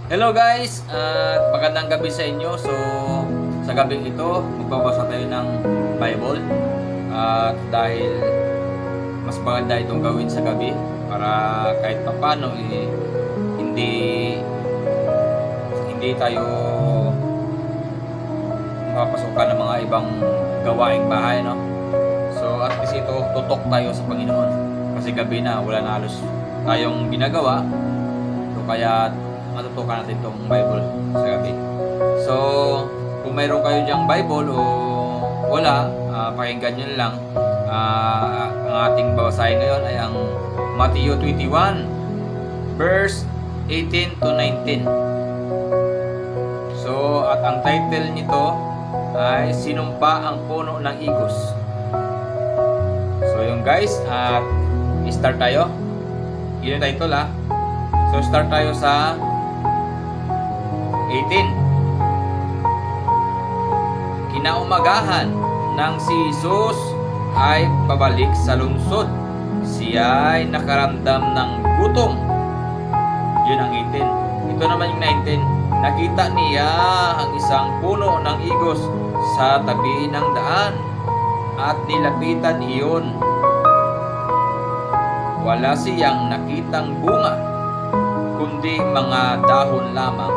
Hello guys, at magandang gabi sa inyo. So, sa gabi ito, magbabasa tayo ng Bible. At dahil mas maganda itong gawin sa gabi para kahit paano hindi hindi tayo mapapasukan ng mga ibang gawaing bahay, no? So, at least ito, tutok tayo sa Panginoon. Kasi gabi na, wala na halos tayong ginagawa. So, kaya matutukan natin itong Bible sa gabi. So, kung mayroon kayo dyang Bible o wala, pakinggan nyo lang. Ang ating babasahin ngayon ay ang Matthew 21, verse 18 to 19. So, at ang title nito ay Sinumpa ang Puno ng Igos. So, yung guys, at start tayo. Yun yung title So, start tayo sa 18. Kinaumagahan nang si Jesus ay pabalik sa lungsod, siya ay nakaramdam ng gutom. Yun ang 18. Ito naman yung 19. Nakita niya ang isang puno ng igos sa tabi ng daan at nilapitan iyon. Wala siyang nakitang bunga, kundi mga dahon lamang.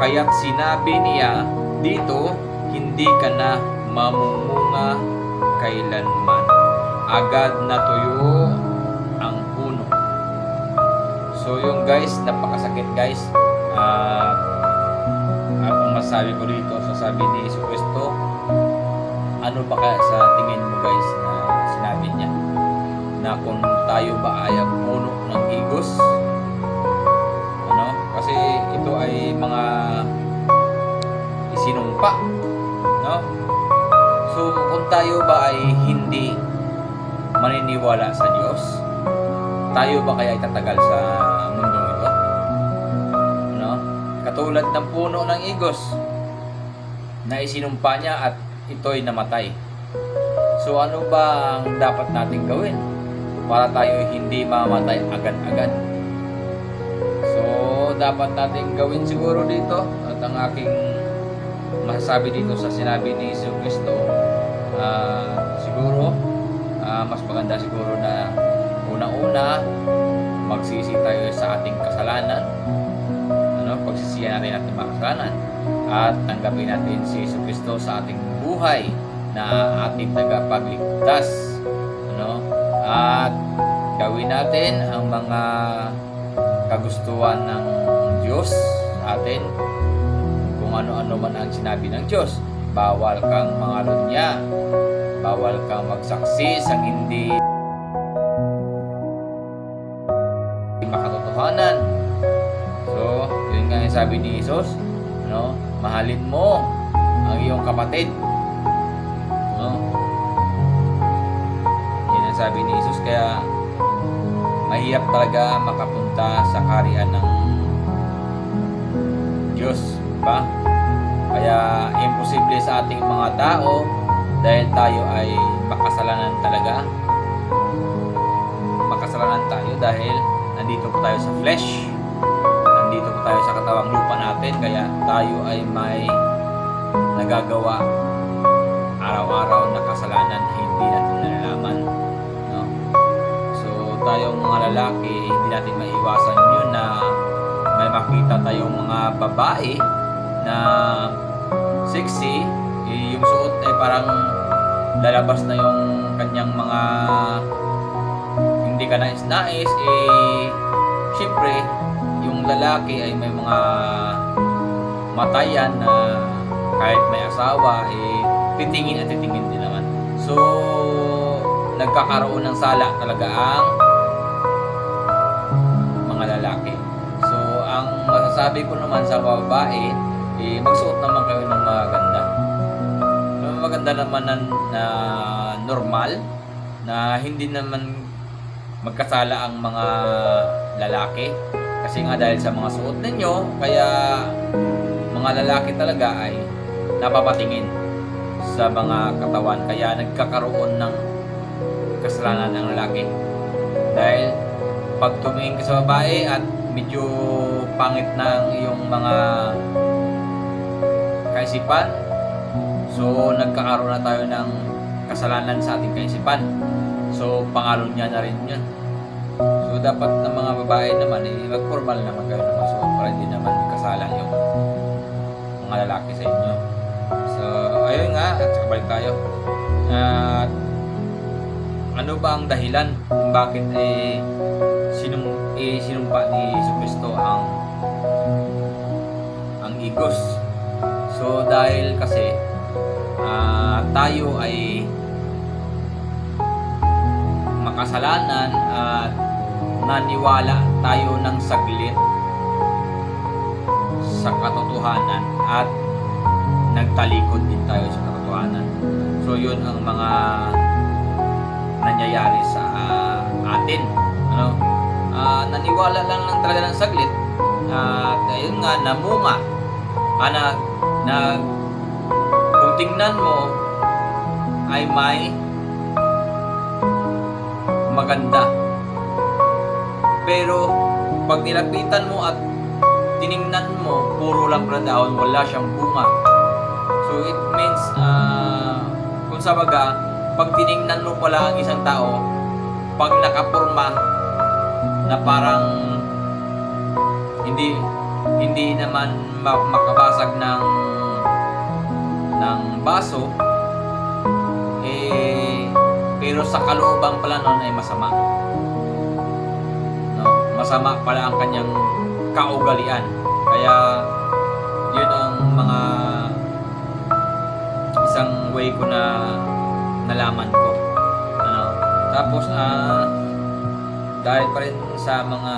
Kaya't sinabi niya dito, hindi ka na mamumunga kailanman. Agad natuyo ang puno. So yung guys, napakasakit guys. Ang masabi ko dito, sasabi ni Jesus Cristo, ano ba kaya sa tingin mo guys na sinabi niya? Na kung tayo ba ay ang puno ng igos? Kasi ito ay mga isinumpa, no? So kung tayo ba ay hindi maniniwala sa Diyos, tayo ba kaya itatagal sa mundong ito? No? Katulad ng puno ng igos na isinumpa niya at ito'y namatay. So ano ba ang dapat nating gawin para tayo hindi mamatay agad-agad? Dapat natin gawin siguro dito at ang aking masasabi dito sa sinabi ni Jesus Cristo, siguro mas maganda siguro na unang-una magsisi tayo sa ating kasalanan, pagsisiyan natin ating mga kasalanan at tanggapin natin si Jesus Cristo sa ating buhay na ating tagapagligtas, at gawin natin ang mga kagustuhan ng Diyos sa atin. Kung ano-ano man ang sinabi ng Diyos, bawal kang mangalunya, bawal kang magsaksi sa hindi makatotohanan. So, yun nga yung sabi ni Jesus, mahalin mo ang iyong kapatid. Yun ang sabi ni Jesus, kaya mahirap talaga makapunta sa kaharian ng Diyos, ba? Kaya imposible sa ating mga tao dahil tayo ay makasalanan talaga. Makasalanan tayo dahil nandito po tayo sa flesh. Nandito po tayo sa katawang lupa natin, kaya tayo ay may nagagawa araw-araw na kasalanan na hindi natin nalalaman. Tayong mga lalaki, hindi natin maiwasan yun na may makita tayong mga babae na sexy, yung suot ay parang lalabas na yung kanyang mga hindi ka nais-nais, syempre yung lalaki ay may mga matayan na kahit may asawa, titingin at titingin din naman. So nagkakaroon ng sala talaga ang lalaki. So, ang masasabi ko naman sa babae, magsuot naman kayo ng maganda. Maganda naman na normal, na hindi naman magkasala ang mga lalaki. Kasi nga dahil sa mga suot ninyo, kaya mga lalaki talaga ay napapatingin sa mga katawan. Kaya nagkakaroon ng kasalanan ng lalaki. Dahil pag tumingin ka sa babae at medyo pangit na ang iyong mga kaisipan, so nagkakaroon na tayo ng kasalanan sa ating kaisipan. So pangalon niya na rin yun. So dapat ng mga babae naman mag-formal naman kayo ng masuot para hindi naman kasalang yung mga lalaki sa inyo. So ayun nga, at saka balik tayo. At ano ba ang dahilan kung bakit sinumpa ni Jesucristo ang igos? So dahil kasi tayo ay makasalanan at naniwala tayo ng saglit sa katotohanan at nagtalikod din tayo sa katotohanan. So yun ang mga nangyayari sa atin. Naniwala lang talaga ng saglit at ayun nga, namunga. Kung tingnan mo ay may maganda, pero pag nilapitan mo at tiningnan mo, puro lang pala dahon, wala siyang bunga. So it means kung sa baga, pag tiningnan mo pala ang isang tao, pag nakapurma na parang hindi naman makabasag ng baso, pero sa kalooban pala nun ay masama. Masama pala ang kanyang kaugalian. Kaya yun ang mga isang way ko na nalaman ko. Tapos dahil pa rin sa mga